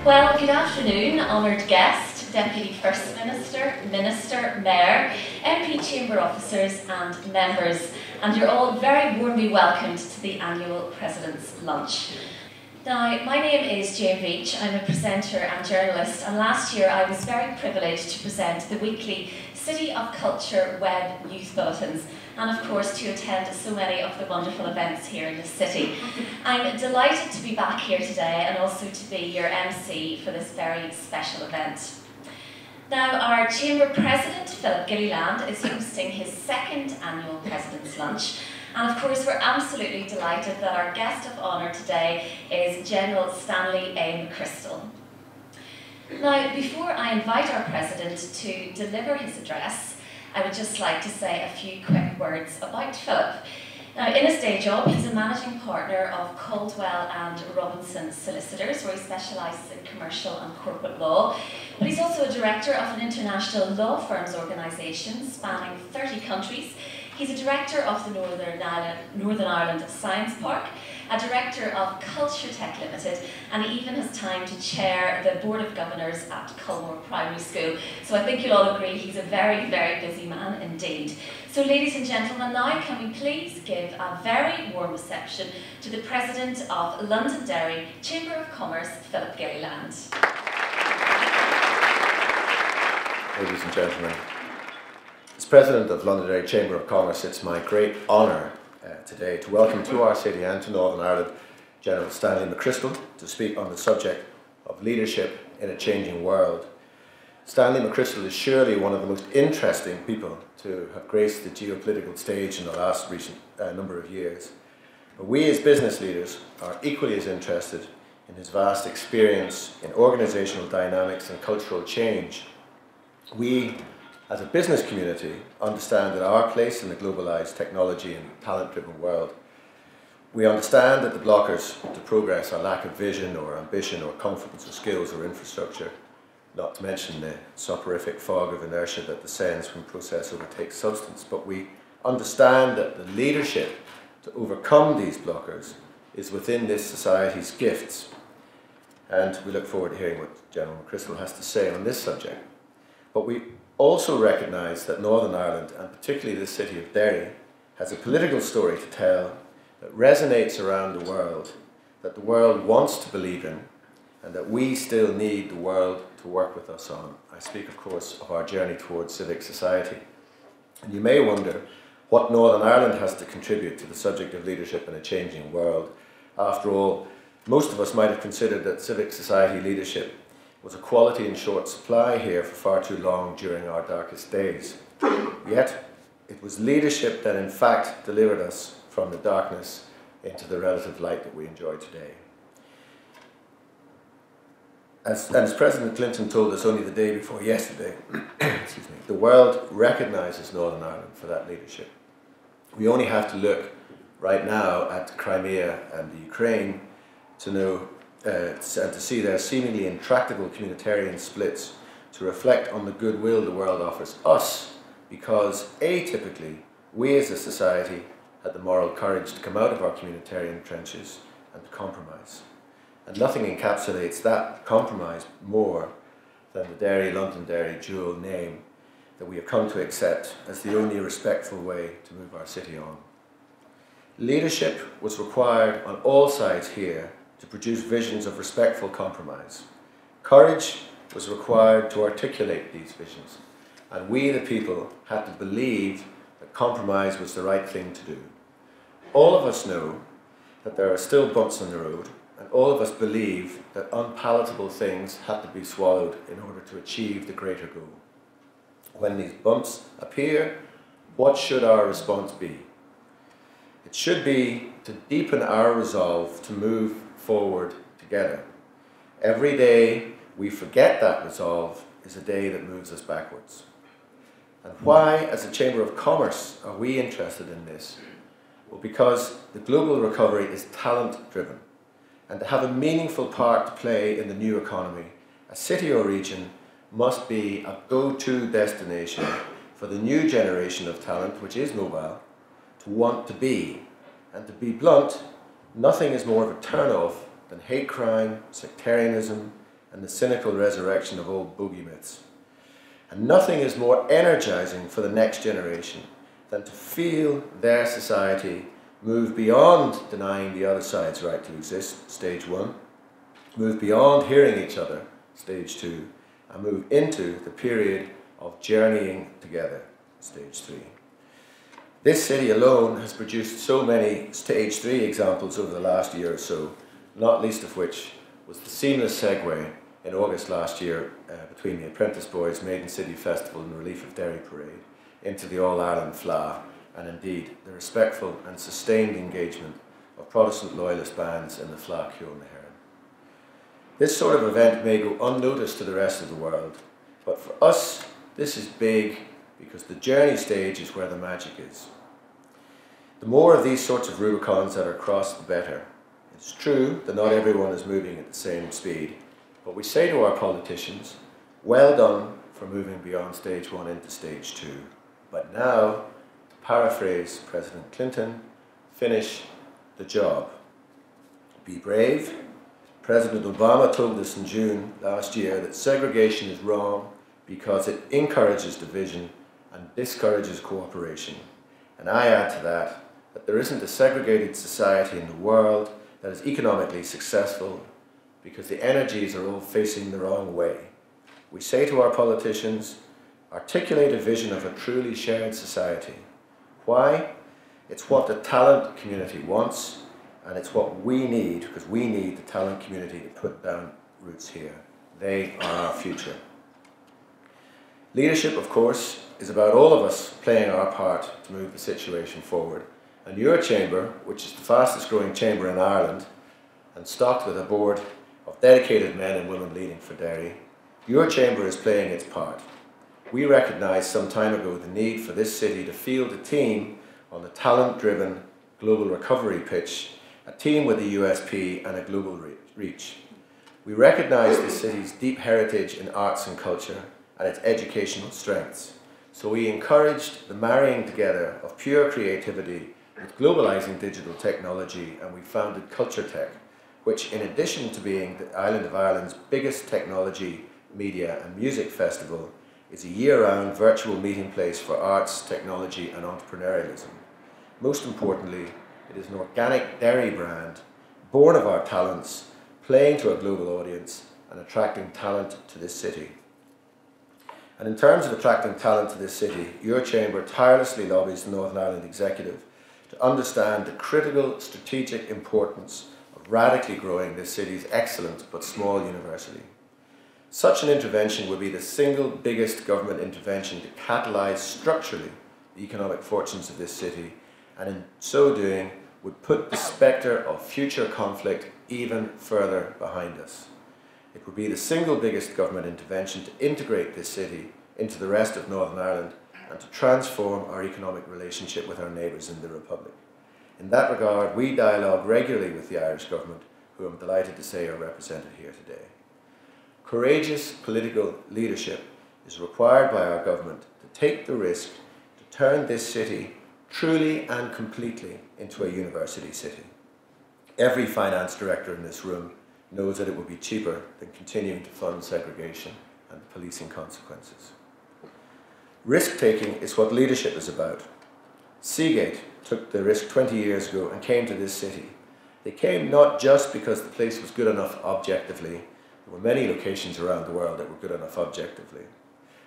Well, good afternoon, honoured guest, Deputy First Minister, Minister, Mayor, MP Chamber officers and members, and you're all very warmly welcomed to the annual President's Lunch. Now, my name is Jane Beach. I'm a presenter and journalist, and last year I was very privileged to present the weekly City of Culture web youth bulletins, and of course to attend so many of the wonderful events here in the city. I'm delighted to be back here today and also to be your MC for this very special event. Now, our Chamber President, Philip Gilliland, is hosting his second annual President's Lunch, and of course we're absolutely delighted that our guest of honour today is General Stanley A. McChrystal. Now, before I invite our President to deliver his address, I would just like to say a few quick words about Philip. Now, in his day job, he's a managing partner of Caldwell and Robinson Solicitors, where he specialises in commercial and corporate law. But he's also a director of an international law firms organisation spanning 30 countries. He's a director of the Northern Ireland Science Park, a director of Culture Tech Limited, and he even has time to chair the Board of Governors at Culmore Primary School. So I think you'll all agree he's a very, very busy man indeed. So ladies and gentlemen, now can we please give a very warm reception to the President of Londonderry Chamber of Commerce, Philip Gilliland. Ladies and gentlemen, as President of Londonderry Chamber of Commerce, it's my great honour today to welcome to our city and to Northern Ireland General Stanley McChrystal to speak on the subject of leadership in a changing world. Stanley McChrystal is surely one of the most interesting people to have graced the geopolitical stage in the last recent number of years. But we as business leaders are equally as interested in his vast experience in organisational dynamics and cultural change. We, as a business community, understand that our place in the globalised technology and talent-driven world. We understand that the blockers to progress are lack of vision or ambition or confidence or skills or infrastructure, not to mention the soporific fog of inertia that descends when process overtakes substance. But we understand that the leadership to overcome these blockers is within this society's gifts. And we look forward to hearing what General McChrystal has to say on this subject. But we also recognise that Northern Ireland, and particularly the city of Derry, has a political story to tell that resonates around the world, that the world wants to believe in, and that we still need the world to work with us on. I speak, of course, of our journey towards civic society. And you may wonder what Northern Ireland has to contribute to the subject of leadership in a changing world. After all, most of us might have considered that civic society leadership was a quality in short supply here for far too long during our darkest days. Yet, it was leadership that in fact delivered us from the darkness into the relative light that we enjoy today. As President Clinton told us only the day before yesterday, excuse me, the world recognises Northern Ireland for that leadership. We only have to look right now at Crimea and the Ukraine to know and to see their seemingly intractable communitarian splits, to reflect on the goodwill the world offers us, because atypically we as a society had the moral courage to come out of our communitarian trenches and to compromise. And nothing encapsulates that compromise more than the Derry-Londonderry dual name that we have come to accept as the only respectful way to move our city on. Leadership was required on all sides here to produce visions of respectful compromise. Courage was required to articulate these visions, and we, the people, had to believe that compromise was the right thing to do. All of us know that there are still bumps in the road, and all of us believe that unpalatable things had to be swallowed in order to achieve the greater goal. When these bumps appear, what should our response be? It should be to deepen our resolve to move forward together. Every day we forget that resolve is a day that moves us backwards. And why, as a Chamber of Commerce, are we interested in this? Well, because the global recovery is talent-driven, and to have a meaningful part to play in the new economy, a city or region must be a go-to destination for the new generation of talent, which is mobile, to want to be. And to be blunt, nothing is more of a turn-off than hate crime, sectarianism, and the cynical resurrection of old bogey myths. And nothing is more energizing for the next generation than to feel their society move beyond denying the other side's right to exist, stage 1, move beyond hearing each other, stage 2, and move into the period of journeying together, stage 3. This city alone has produced so many stage 3 examples over the last year or so, not least of which was the seamless segue in August last year between the Apprentice Boys Maiden City Festival and Relief of Derry Parade into the All-Ireland FLA, and indeed the respectful and sustained engagement of Protestant loyalist bands in the FLA Cure and the Heron. This sort of event may go unnoticed to the rest of the world, but for us this is big because the journey stage is where the magic is. The more of these sorts of Rubicons that are crossed, the better. It's true that not everyone is moving at the same speed, but we say to our politicians, well done for moving beyond stage 1 into stage 2. But now, to paraphrase President Clinton, finish the job. Be brave. President Obama told us in June last year that segregation is wrong because it encourages division and discourages cooperation. And I add to that there isn't a segregated society in the world that is economically successful because the energies are all facing the wrong way. We say to our politicians, articulate a vision of a truly shared society. Why? It's what the talent community wants, and it's what we need, because we need the talent community to put down roots here. They are our future. Leadership, of course, is about all of us playing our part to move the situation forward. And your chamber, which is the fastest growing chamber in Ireland, and stocked with a board of dedicated men and women leading for Derry, your chamber is playing its part. We recognised some time ago the need for this city to field a team on the talent-driven global recovery pitch, a team with a USP and a global reach. We recognise the city's deep heritage in arts and culture and its educational strengths. So we encouraged the marrying together of pure creativity with globalising digital technology, and we founded Culture Tech, which in addition to being the island of Ireland's biggest technology, media and music festival, is a year-round virtual meeting place for arts, technology and entrepreneurialism. Most importantly, it is an organic Derry brand, born of our talents, playing to a global audience and attracting talent to this city. And in terms of attracting talent to this city, your chamber tirelessly lobbies the Northern Ireland Executive to understand the critical strategic importance of radically growing this city's excellent but small university. Such an intervention would be the single biggest government intervention to catalyse structurally the economic fortunes of this city, and in so doing would put the spectre of future conflict even further behind us. It would be the single biggest government intervention to integrate this city into the rest of Northern Ireland and to transform our economic relationship with our neighbours in the Republic. In that regard, we dialogue regularly with the Irish government, who I'm delighted to say are represented here today. Courageous political leadership is required by our government to take the risk to turn this city truly and completely into a university city. Every finance director in this room knows that it would be cheaper than continuing to fund segregation and the policing consequences. Risk-taking is what leadership is about. Seagate took the risk 20 years ago and came to this city. They came not just because the place was good enough objectively. There were many locations around the world that were good enough objectively.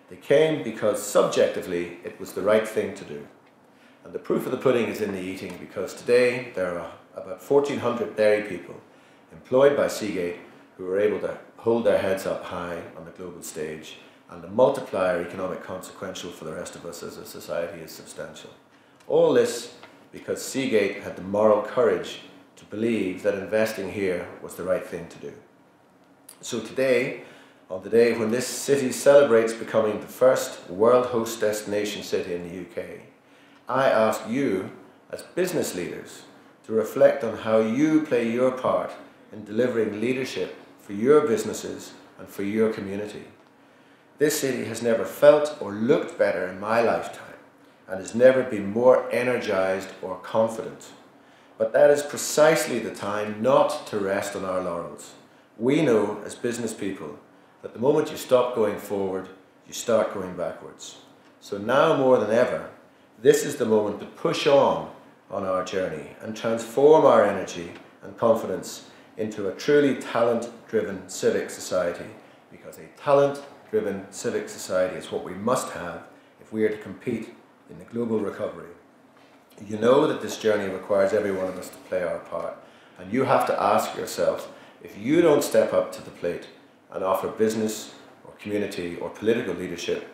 They came because subjectively it was the right thing to do. And the proof of the pudding is in the eating, because today there are about 1,400 Derry people employed by Seagate who are able to hold their heads up high on the global stage, and the multiplier economic consequential for the rest of us as a society is substantial. All this because Seagate had the moral courage to believe that investing here was the right thing to do. So today, on the day when this city celebrates becoming the first world host destination city in the UK, I ask you, as business leaders, to reflect on how you play your part in delivering leadership for your businesses and for your community. This city has never felt or looked better in my lifetime, and has never been more energized or confident. But that is precisely the time not to rest on our laurels, We know as business people that the moment you stop going forward, you start going backwards. So now more than ever, this is the moment to push on our journey and transform our energy and confidence into a truly talent-driven civic society, because a talent-driven civic society is what we must have if we are to compete in the global recovery. You know that this journey requires every one of us to play our part, and you have to ask yourself, if you don't step up to the plate and offer business or community or political leadership,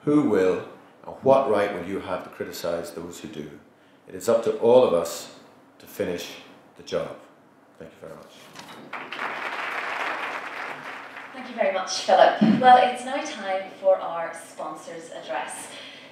who will, and what right will you have to criticise those who do? It is up to all of us to finish the job. Thank you very much. Thank you very much, Philip. Well, it's now time for our sponsors' address.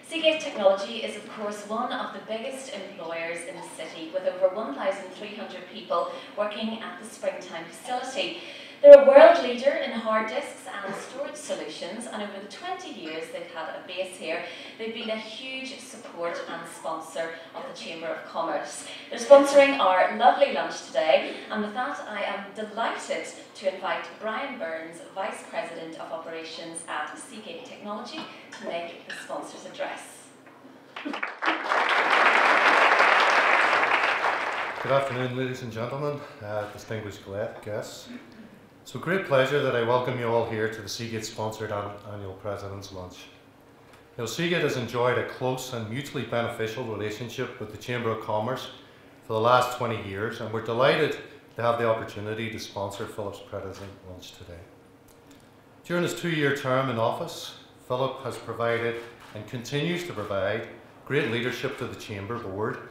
Seagate Technology is, of course, one of the biggest employers in the city, with over 1,300 people working at the Springtime facility. They're a world leader in hard disks and storage solutions, and over the 20 years they've had a base here, they've been a huge support and sponsor of the Chamber of Commerce. They're sponsoring our lovely lunch today, and with that I am delighted to invite Brian Burns, Vice President of Operations at Seagate Technology, to make the sponsors' address. Good afternoon, ladies and gentlemen, distinguished guests. It's a great pleasure that I welcome you all here to the Seagate-sponsored annual President's Lunch. Now, Seagate has enjoyed a close and mutually beneficial relationship with the Chamber of Commerce for the last 20 years, and we're delighted to have the opportunity to sponsor Philip's President Lunch today. During his 2-year term in office, Philip has provided and continues to provide great leadership to the Chamber Board,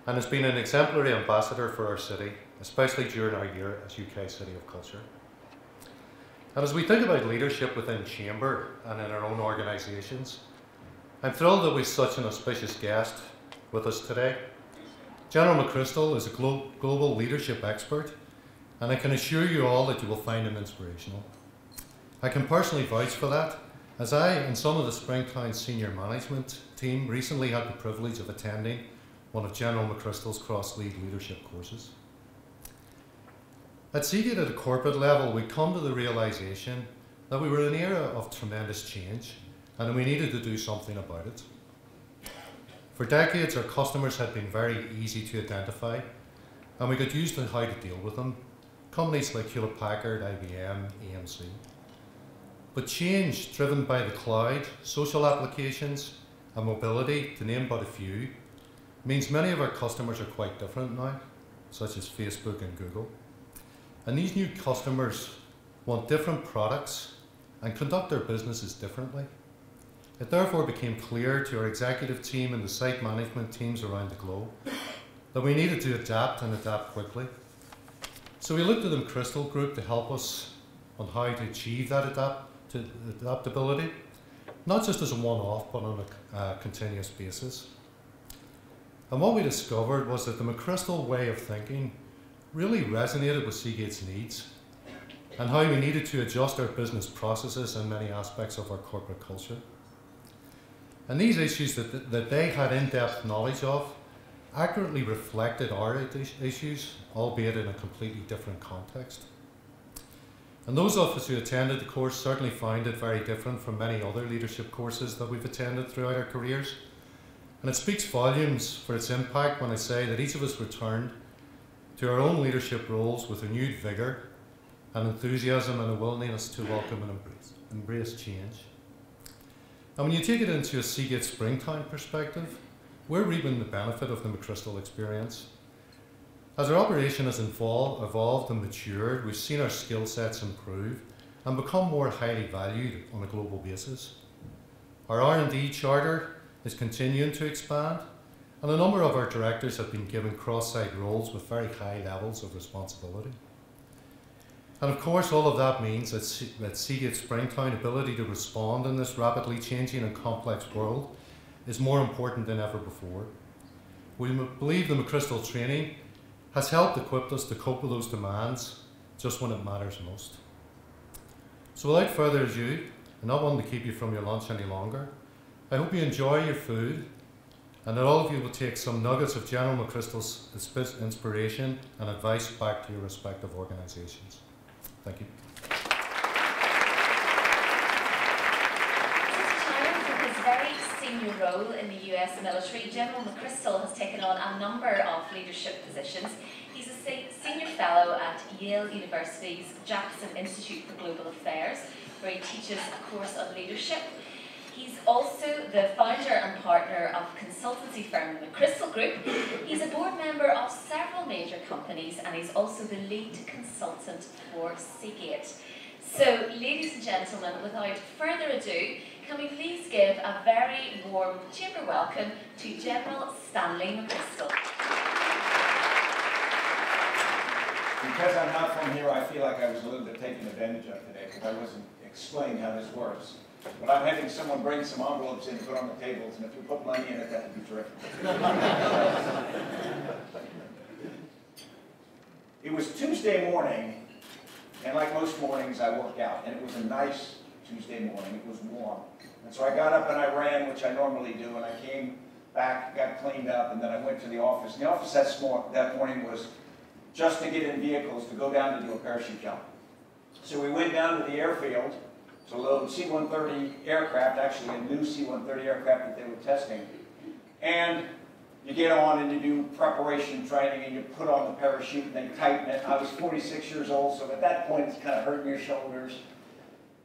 and has been an exemplary ambassador for our city, especially during our year as UK City of Culture. And as we think about leadership within Chamber and in our own organisations, I'm thrilled that we've such an auspicious guest with us today. General McChrystal is a global leadership expert, and I can assure you all that you will find him inspirational. I can personally vouch for that, as I and some of the Springtime senior management team recently had the privilege of attending one of General McChrystal's cross-lead leadership courses. At Seagate, at a corporate level, we come to the realisation that we were in an era of tremendous change and that we needed to do something about it. For decades, our customers had been very easy to identify, and we got used to how to deal with them. Companies like Hewlett-Packard, IBM, EMC. But change driven by the cloud, social applications, and mobility, to name but a few, means many of our customers are quite different now, such as Facebook and Google. And these new customers want different products and conduct their businesses differently. It therefore became clear to our executive team and the site management teams around the globe that we needed to adapt and adapt quickly. So we looked at the McChrystal Group to help us on how to achieve that adaptability, not just as a one-off, but on a continuous basis. And what we discovered was that the McChrystal way of thinking really resonated with Seagate's needs, and how we needed to adjust our business processes and many aspects of our corporate culture. And these issues that they had in-depth knowledge of accurately reflected our issues, albeit in a completely different context. And those of us who attended the course certainly found it very different from many other leadership courses that we've attended throughout our careers. And it speaks volumes for its impact when I say that each of us returned to our own leadership roles with renewed vigour and enthusiasm and a willingness to welcome and embrace change. And when you take it into a Seagate Springtime perspective, we're reaping the benefit of the McChrystal experience. As our operation has evolved and matured, we've seen our skill sets improve and become more highly valued on a global basis. Our R&D charter is continuing to expand, and a number of our directors have been given cross-site roles with very high levels of responsibility. And of course, all of that means that Seagate's Springtime ability to respond in this rapidly changing and complex world is more important than ever before. We believe the McChrystal training has helped equip us to cope with those demands just when it matters most. So without further ado, and not wanting to keep you from your lunch any longer, I hope you enjoy your food, and that all of you will take some nuggets of General McChrystal's inspiration and advice back to your respective organisations. Thank you. Very senior role in the US military, General McChrystal has taken on a number of leadership positions. He's a senior fellow at Yale University's Jackson Institute for Global Affairs, where he teaches a course on leadership. He's also the founder and partner of consultancy firm McChrystal Group. He's a board member of several major companies, and he's also the lead consultant for Seagate. So, ladies and gentlemen, without further ado, can we please give a very warm chamber welcome to General Stanley McChrystal. Because I'm not from here, I feel like I was a little bit taken advantage of today because I wasn't explaining how this works. But I'm having someone bring some envelopes in and put on the tables, and if you put money in it, that would be terrific. It was Tuesday morning, and like most mornings, I work out, and it was a nice Tuesday morning. It was warm. And so I got up and I ran, which I normally do, and I came back, got cleaned up, and then I went to the office. And the office that morning was just to get in vehicles to go down to do a parachute jump. So we went down to the airfield to load C-130 aircraft, actually a new C-130 aircraft that they were testing. And you get on and you do preparation training and you put on the parachute and they tighten it. I was 46 years old, so at that point it's kind of hurting your shoulders.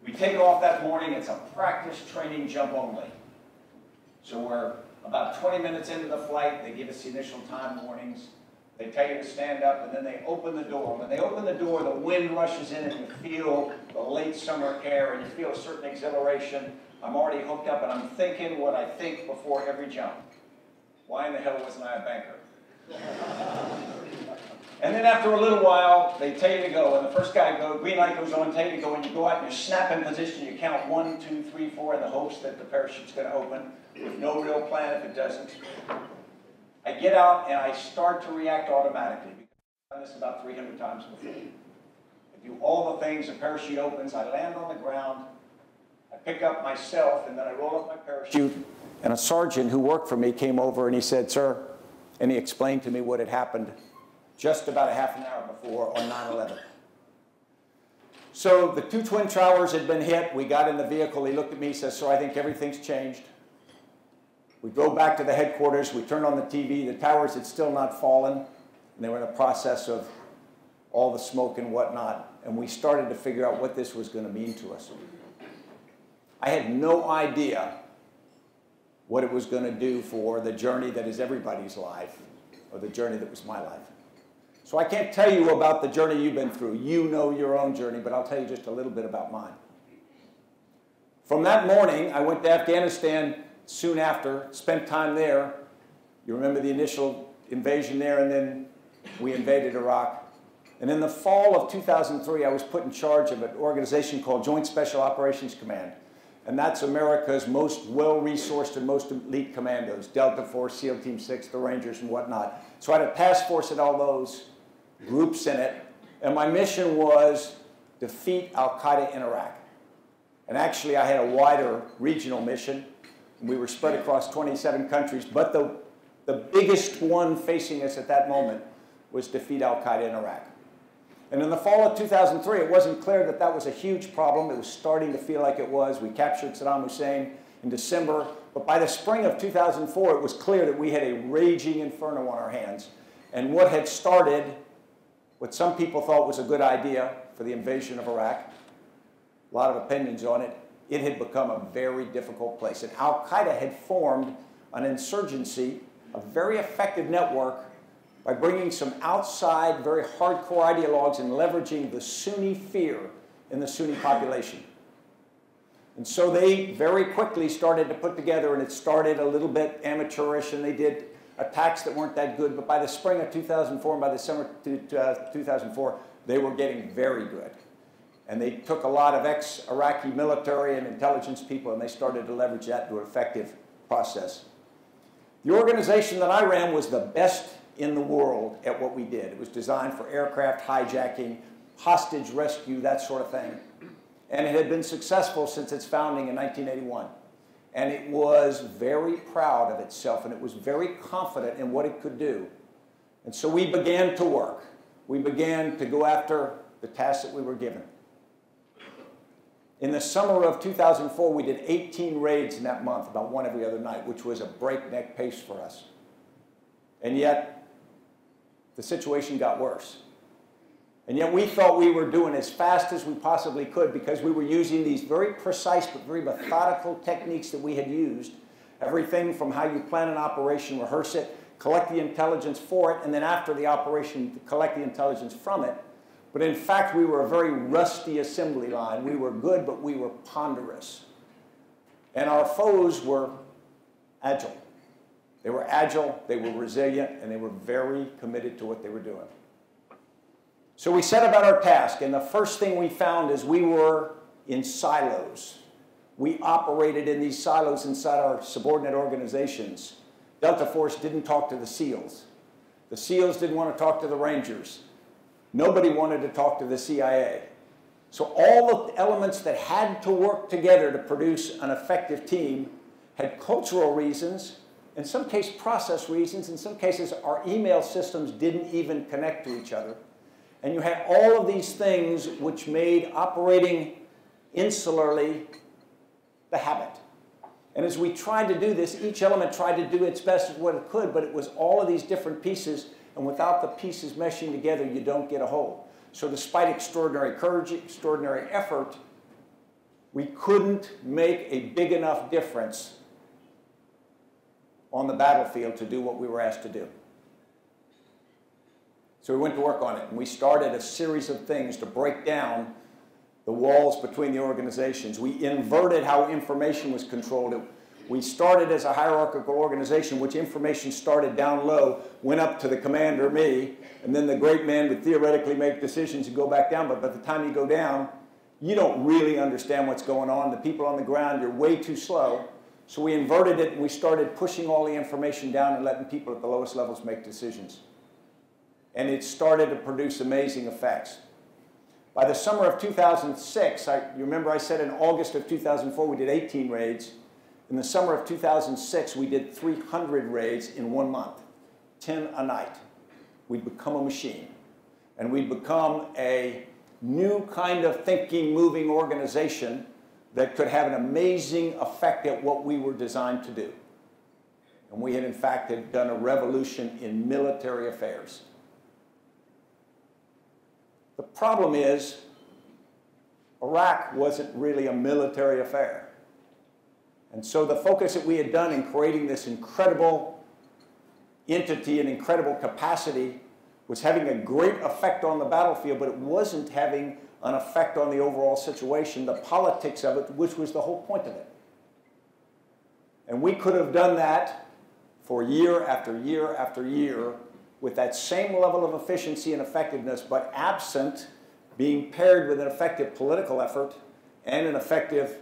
We take off that morning. It's a practice training jump only. So we're about 20 minutes into the flight. They give us the initial time warnings. They tell you to stand up, and then they open the door. When they open the door, the wind rushes in, and you feel the late summer air, and you feel a certain exhilaration. I'm already hooked up, and I'm thinking what I think before every jump. Why in the hell wasn't I a banker? And then after a little while, they tell you to go, and the first guy goes, green light goes on, tell you to go, and you go out and you snap in position, you count 1, 2, 3, 4 in the hopes that the parachute's going to open, with no real plan if it doesn't. I get out and I start to react automatically, because I've done this about 300 times before. I do all the things, the parachute opens, I land on the ground, I pick up myself, and then I roll up my parachute, and a sergeant who worked for me came over and he said, "Sir," and he explained to me what had happened just about a half an hour before on 9/11. So the 2 twin towers had been hit. We got in the vehicle. He looked at me, he says, "Sir, I think everything's changed." We drove back to the headquarters. We turned on the TV. The towers had still not fallen, and they were in the process of all the smoke and whatnot. And we started to figure out what this was going to mean to us. I had no idea what it was going to do for the journey that is everybody's life, or the journey that was my life. So I can't tell you about the journey you've been through. You know your own journey, but I'll tell you just a little bit about mine. From that morning, I went to Afghanistan soon after, spent time there. You remember the initial invasion there, and then we invaded Iraq. And in the fall of 2003, I was put in charge of an organization called Joint Special Operations Command. And that's America's most well-resourced and most elite commandos, Delta Force, SEAL Team 6, the Rangers, and whatnot. So I had a task force at all those groups in it. And my mission was defeat al-Qaeda in Iraq. And actually, I had a wider regional mission. We were spread across 27 countries. But the biggest one facing us at that moment was defeat al-Qaeda in Iraq. And in the fall of 2003, it wasn't clear that that was a huge problem. It was starting to feel like it was. We captured Saddam Hussein in December. But by the spring of 2004, it was clear that we had a raging inferno on our hands. And what had started, what some people thought was a good idea for the invasion of Iraq, a lot of opinions on it, it had become a very difficult place. And al-Qaeda had formed an insurgency, a very effective network, by bringing some outside, very hardcore ideologues and leveraging the Sunni fear in the Sunni population. And so they very quickly started to put together, and it started a little bit amateurish, and they did attacks that weren't that good. But by the spring of 2004 and by the summer of 2004, they were getting very good. And they took a lot of ex-Iraqi military and intelligence people, and they started to leverage that to an effective process. The organization that I ran was the best in the world at what we did. It was designed for aircraft hijacking, hostage rescue, that sort of thing. And it had been successful since its founding in 1981. And it was very proud of itself, and it was very confident in what it could do. And so we began to work. We began to go after the tasks that we were given. In the summer of 2004, we did 18 raids in that month, about one every other night, which was a breakneck pace for us. And yet, the situation got worse. And yet we thought we were doing as fast as we possibly could because we were using these very precise but very methodical techniques that we had used. Everything from how you plan an operation, rehearse it, collect the intelligence for it, and then after the operation, collect the intelligence from it. But in fact, we were a very rusty assembly line. We were good, but we were ponderous. And our foes were agile. They were agile, they were resilient, and they were very committed to what they were doing. So we set about our task, and the first thing we found is we were in silos. We operated in these silos inside our subordinate organizations. Delta Force didn't talk to the SEALs. The SEALs didn't want to talk to the Rangers. Nobody wanted to talk to the CIA. So all the elements that had to work together to produce an effective team had cultural reasons, in some cases process reasons, in some cases our email systems didn't even connect to each other. And you had all of these things which made operating insularly the habit. And as we tried to do this, each element tried to do its best at what it could, but it was all of these different pieces, and without the pieces meshing together, you don't get a whole. So despite extraordinary courage, extraordinary effort, we couldn't make a big enough difference on the battlefield to do what we were asked to do. So we went to work on it, and we started a series of things to break down the walls between the organizations. We inverted how information was controlled. We started as a hierarchical organization, which information started down low, went up to the commander, me, and then the great man would theoretically make decisions and go back down, but by the time you go down, you don't really understand what's going on. The people on the ground, you're way too slow. So we inverted it, and we started pushing all the information down and letting people at the lowest levels make decisions. And it started to produce amazing effects. By the summer of 2006, you remember I said in August of 2004 we did 18 raids. In the summer of 2006 we did 300 raids in 1 month, 10 a night. We'd become a machine. And we'd become a new kind of thinking, moving organization that could have an amazing effect at what we were designed to do. And we had in fact done a revolution in military affairs. The problem is, Iraq wasn't really a military affair. And so the focus that we had done in creating this incredible entity and incredible capacity was having a great effect on the battlefield, but it wasn't having an effect on the overall situation, the politics of it, which was the whole point of it. And we could have done that for year after year after year with that same level of efficiency and effectiveness, but absent being paired with an effective political effort and an effective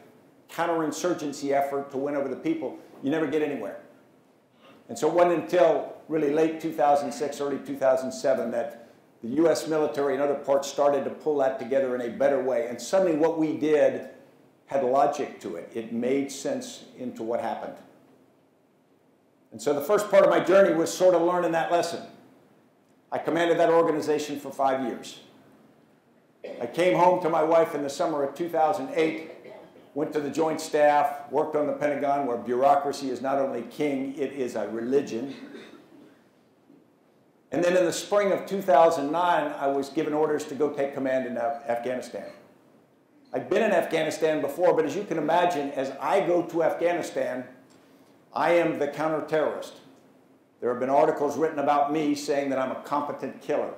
counterinsurgency effort to win over the people, you never get anywhere. And so it wasn't until really late 2006, early 2007 that the US military and other parts started to pull that together in a better way. And suddenly what we did had logic to it. It made sense into what happened. And so the first part of my journey was sort of learning that lesson. I commanded that organization for 5 years. I came home to my wife in the summer of 2008, went to the Joint Staff, worked on the Pentagon, where bureaucracy is not only king, it is a religion. And then in the spring of 2009, I was given orders to go take command in Afghanistan. I'd been in Afghanistan before, but as you can imagine, as I go to Afghanistan, I am the counter-terrorist. There have been articles written about me saying that I'm a competent killer,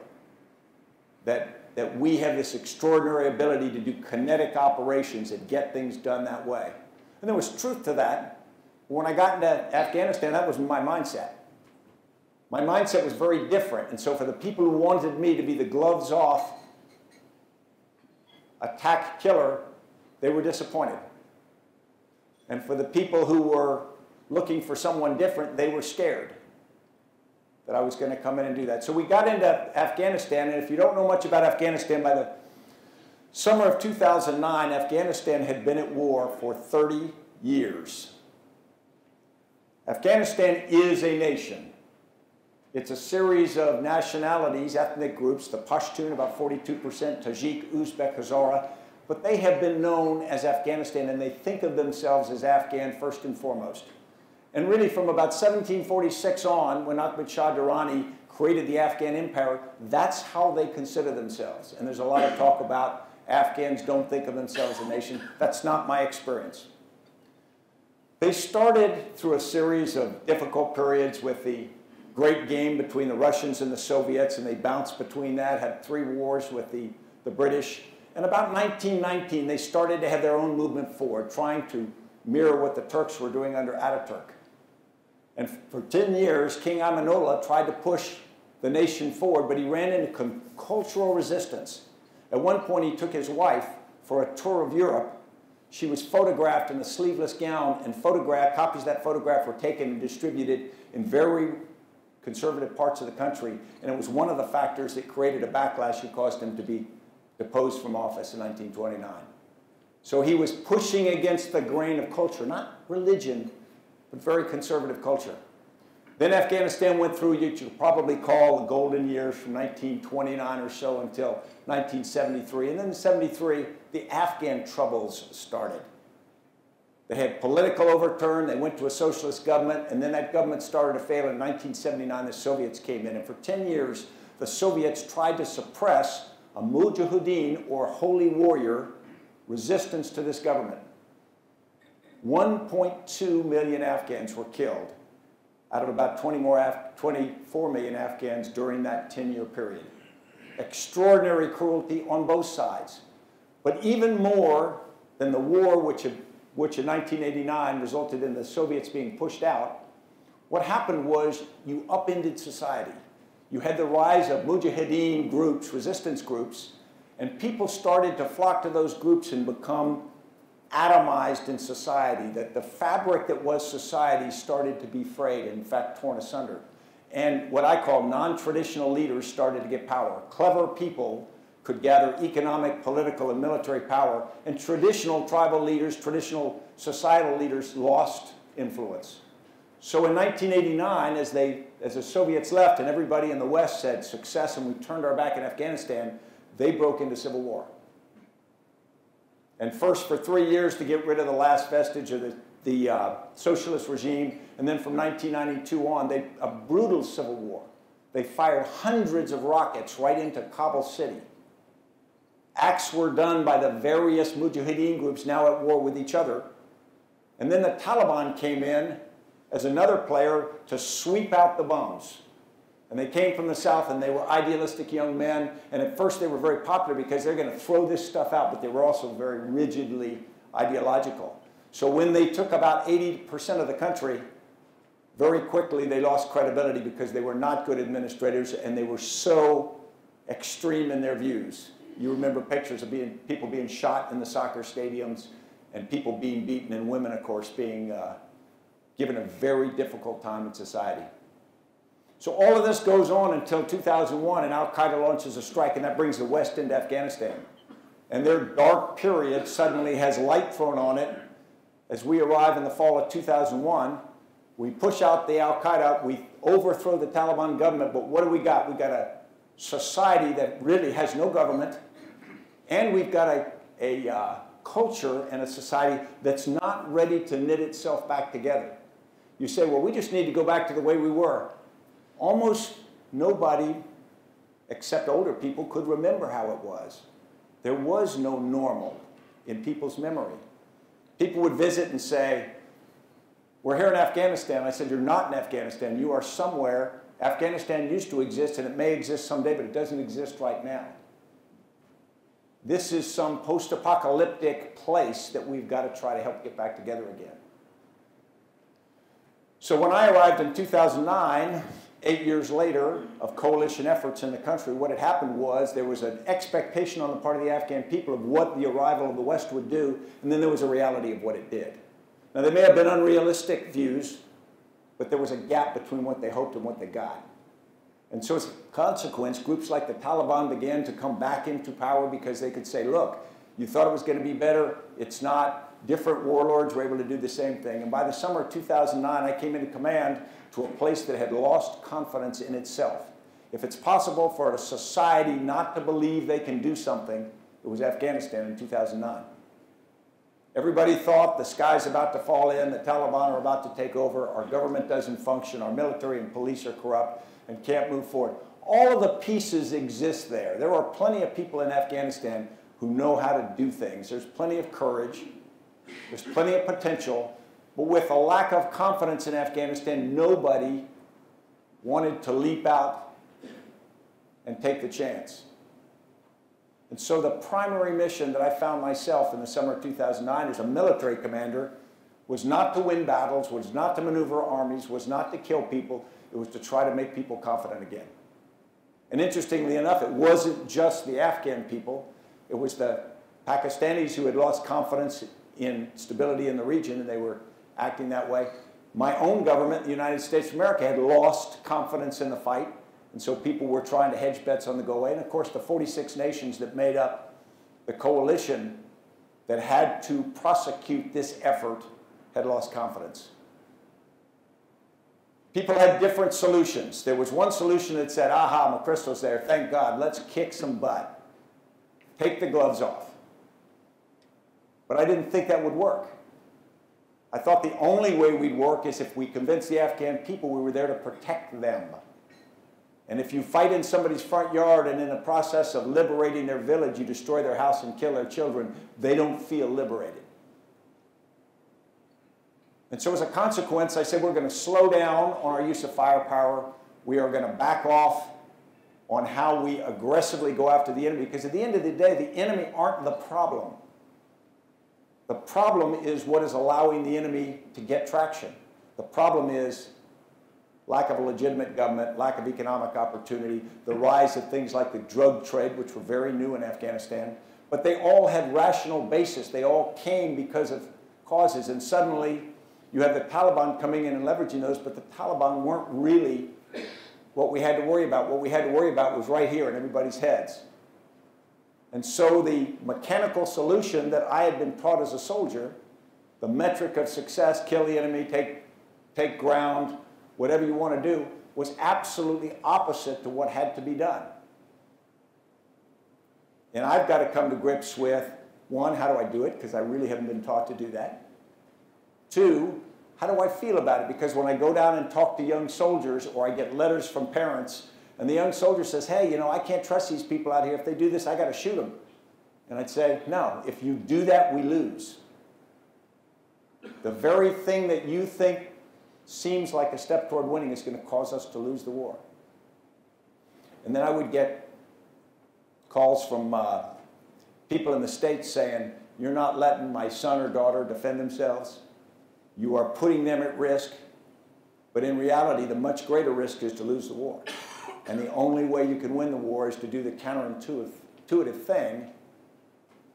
that we have this extraordinary ability to do kinetic operations and get things done that way. And there was truth to that. When I got into Afghanistan, that was my mindset. My mindset was very different. And so for the people who wanted me to be the gloves off attack killer, they were disappointed. And for the people who were looking for someone different, they were scared that I was going to come in and do that. So we got into Afghanistan, and if you don't know much about Afghanistan, by the summer of 2009, Afghanistan had been at war for 30 years. Afghanistan is a nation. It's a series of nationalities, ethnic groups, the Pashtun, about 42%, Tajik, Uzbek, Hazara, but they have been known as Afghanistan, and they think of themselves as Afghan first and foremost. And really from about 1746 on, when Ahmad Shah Durrani created the Afghan Empire, that's how they consider themselves. And there's a lot of talk about Afghans don't think of themselves as a nation. That's not my experience. They started through a series of difficult periods with the great game between the Russians and the Soviets, and they bounced between that, had 3 wars with the British. And about 1919, they started to have their own movement forward, trying to mirror what the Turks were doing under Ataturk. And for 10 years, King Amanullah tried to push the nation forward, but he ran into cultural resistance. At one point, he took his wife for a tour of Europe. She was photographed in a sleeveless gown, and copies of that photograph were taken and distributed in very conservative parts of the country, and it was one of the factors that created a backlash that caused him to be deposed from office in 1929. So he was pushing against the grain of culture, not religion, but very conservative culture. Then Afghanistan went through what you could probably call the golden years from 1929 or so until 1973. And then in 73, the Afghan troubles started. They had political overturn, they went to a socialist government, and then that government started to fail. In 1979, the Soviets came in, and for 10 years, the Soviets tried to suppress a mujahideen, or holy warrior, resistance to this government. 1.2 million Afghans were killed out of about 24 million Afghans during that 10-year period. Extraordinary cruelty on both sides. But even more than the war, which in 1989 resulted in the Soviets being pushed out, what happened was you upended society. You had the rise of mujahideen groups, resistance groups, and people started to flock to those groups and become atomized in society, that the fabric that was society started to be frayed, in fact torn asunder. And what I call non-traditional leaders started to get power. Clever people could gather economic, political, and military power, and traditional tribal leaders, traditional societal leaders lost influence. So in 1989, as the Soviets left and everybody in the West said success and we turned our back in Afghanistan, they broke into civil war. And first for 3 years to get rid of the last vestige of the socialist regime, and then from 1992 on, a brutal civil war. They fired hundreds of rockets right into Kabul city. Acts were done by the various mujahideen groups now at war with each other. And then the Taliban came in as another player to sweep out the bums. And they came from the south, and they were idealistic young men. And at first they were very popular because they're going to throw this stuff out, but they were also very rigidly ideological. So when they took about 80% of the country, very quickly they lost credibility because they were not good administrators and they were so extreme in their views. You remember pictures of people being shot in the soccer stadiums and people being beaten, and women, of course, being given a very difficult time in society. So all of this goes on until 2001, and Al-Qaeda launches a strike, and that brings the West into Afghanistan. And their dark period suddenly has light thrown on it. As we arrive in the fall of 2001, we push out the Al-Qaeda, we overthrow the Taliban government, but what do we got? We've got a society that really has no government, and we've got a culture and a society that's not ready to knit itself back together. You say, well, we just need to go back to the way we were. Almost nobody, except older people, could remember how it was. There was no normal in people's memory. People would visit and say, we're here in Afghanistan. I said, you're not in Afghanistan. You are somewhere. Afghanistan used to exist, and it may exist someday, but it doesn't exist right now. This is some post-apocalyptic place that we've got to try to help get back together again. So when I arrived in 2009, 8 years later of coalition efforts in the country, what had happened was there was an expectation on the part of the Afghan people of what the arrival of the West would do, and then there was a reality of what it did. Now, there may have been unrealistic views, but there was a gap between what they hoped and what they got. And so as a consequence, groups like the Taliban began to come back into power because they could say, look, You thought it was going to be better. It's not. Different warlords were able to do the same thing. And by the summer of 2009, I came into command to a place that had lost confidence in itself. If it's possible for a society not to believe they can do something, it was Afghanistan in 2009. Everybody thought the sky's about to fall in, the Taliban are about to take over, our government doesn't function, our military and police are corrupt and can't move forward. All of the pieces exist there. There are plenty of people in Afghanistan who know how to do things. There's plenty of courage. There's plenty of potential. But with a lack of confidence in Afghanistan, nobody wanted to leap out and take the chance. And so the primary mission that I found myself in the summer of 2009 as a military commander was not to win battles, was not to maneuver armies, was not to kill people. It was to try to make people confident again. And interestingly enough, it wasn't just the Afghan people. It was the Pakistanis who had lost confidence in stability in the region, and they were acting that way. My own government, the United States of America, had lost confidence in the fight, and so people were trying to hedge bets on the go away. And of course, the 46 nations that made up the coalition that had to prosecute this effort had lost confidence. People had different solutions. There was one solution that said, aha, McChrystal's there, thank God, let's kick some butt. Take the gloves off. But I didn't think that would work. I thought the only way we'd work is if we convinced the Afghan people we were there to protect them. And if you fight in somebody's front yard and in the process of liberating their village, you destroy their house and kill their children, they don't feel liberated. And so as a consequence, I said we're going to slow down on our use of firepower. We are going to back off on how we aggressively go after the enemy, because at the end of the day, the enemy aren't the problem. The problem is what is allowing the enemy to get traction. The problem is lack of a legitimate government, lack of economic opportunity, the rise of things like the drug trade, which were very new in Afghanistan. But they all had rational basis. They all came because of causes. And suddenly, you have the Taliban coming in and leveraging those, but the Taliban weren't really what we had to worry about. What we had to worry about was right here in everybody's heads. And so the mechanical solution that I had been taught as a soldier, the metric of success, kill the enemy, take ground, whatever you want to do, was absolutely opposite to what had to be done. And I've got to come to grips with, one, how do I do it? Because I really haven't been taught to do that. Two, how do I feel about it? Because when I go down and talk to young soldiers, or I get letters from parents, and the young soldier says, hey, you know, I can't trust these people out here. If they do this, I got to shoot them. And I'd say, no, if you do that, we lose. The very thing that you think seems like a step toward winning is going to cause us to lose the war. And then I would get calls from people in the States saying, you're not letting my son or daughter defend themselves. You are putting them at risk. But in reality, the much greater risk is to lose the war. And the only way you can win the war is to do the counterintuitive thing,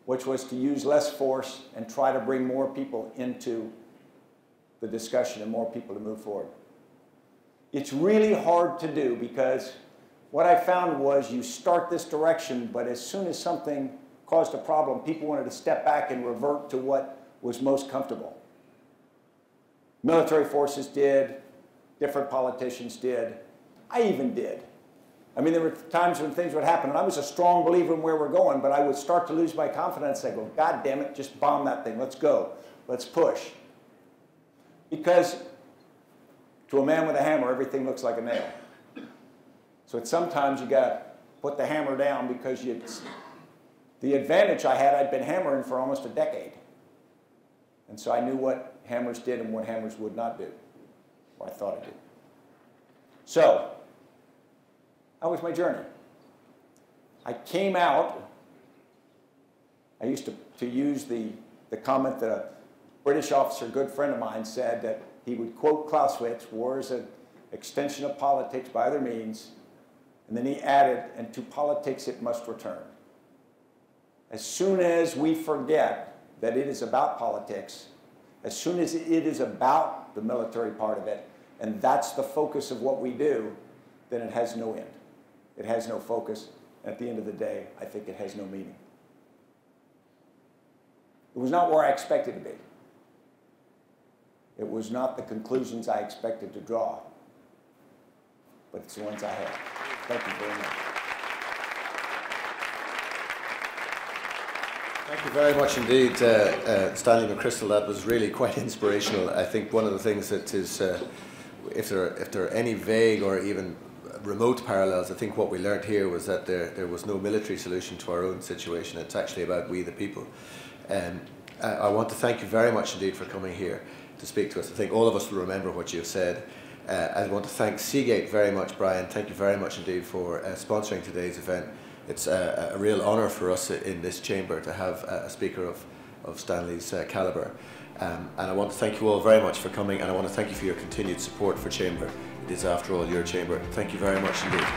which was to use less force and try to bring more people into the discussion and more people to move forward. It's really hard to do, because what I found was you start this direction, but as soon as something caused a problem, people wanted to step back and revert to what was most comfortable. Military forces did, different politicians did, I even did. I mean, there were times when things would happen, and I was a strong believer in where we're going, but I would start to lose my confidence. I go, God damn it, just bomb that thing, let's go, let's push. Because to a man with a hammer, everything looks like a nail. So sometimes you got to put the hammer down, because the advantage I had, I'd been hammering for almost a decade. And so I knew what hammers did and what hammers would not do, or I thought it did. So, that was my journey. I came out, I used to use the comment that a British officer, a good friend of mine, said that he would quote Clausewitz, war is an extension of politics by other means, and then he added, and to politics it must return. As soon as we forget that it is about politics, as soon as it is about the military part of it, and that's the focus of what we do, then it has no end. It has no focus. At the end of the day, I think it has no meaning. It was not where I expected to be. It was not the conclusions I expected to draw, but it's the ones I had. Thank you very much. Thank you very much indeed, Stanley McChrystal. That was really quite inspirational. I think one of the things that is, if there are any vague or even remote parallels, I think what we learned here was that there was no military solution to our own situation. It's actually about we the people. I want to thank you very much indeed for coming here to speak to us. I think all of us will remember what you've said. I want to thank Seagate very much, Brian. Thank you very much indeed for sponsoring today's event. It's a real honour for us in this chamber to have a speaker of Stanley's calibre. And I want to thank you all very much for coming, and I want to thank you for your continued support for Chamber. It is, after all, your chamber. Thank you very much indeed.